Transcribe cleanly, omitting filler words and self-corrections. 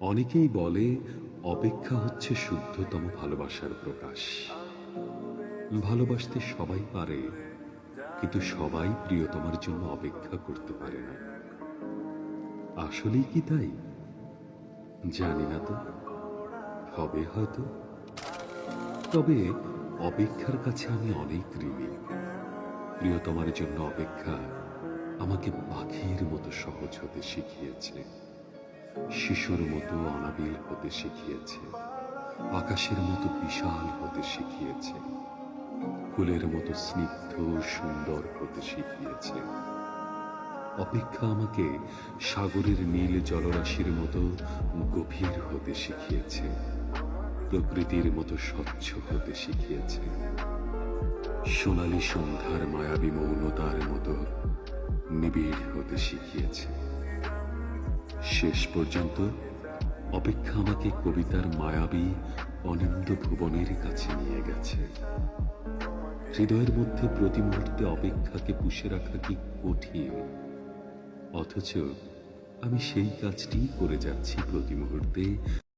অনেকেই বলে অপেক্ষা হচ্ছে শুদ্ধতম ভালোবাসার প্রকাশ। ভালোবাসতে সবাই পারে, কিন্তু সবাই প্রিয়তমার জন্য অপেক্ষা করতে পারে না। আসলেই কি তাই? জানি না তো, হবে হয়তো। তবে অপেক্ষার কাছে আমি অনেক ঋণী। প্রিয়তমার জন্য অপেক্ষা আমাকে পাখির মতো সহজ হতে শিখিয়েছে, শিশুর মতো অনাবিল হতে শিখিয়েছে, আকাশের মতো বিশাল হতে শিখিয়েছে, ফুলের মতো স্নিগ্ধ সুন্দর হতে শিখিয়েছে। অপেক্ষা আমাকে সাগরের নীল জলরাশির মতো গভীর হতে শিখিয়েছে, প্রকৃতির মতো স্বচ্ছ হতে শিখিয়েছে, সোনালী সন্ধ্যার মায়াবী মৌনতার মতো নিবিড় হতে শিখিয়েছে। শেষ পর্যন্ত অপেক্ষা আমাকে কবিতার মায়াবী অনিন্দ ভুবনের কাছে নিয়ে গেছে। হৃদয়ের মধ্যে প্রতি মুহূর্তে অপেক্ষাকে পুষে রাখা কি কঠিন, অথচ আমি সেই কাজটি করে যাচ্ছি প্রতি মুহূর্তে।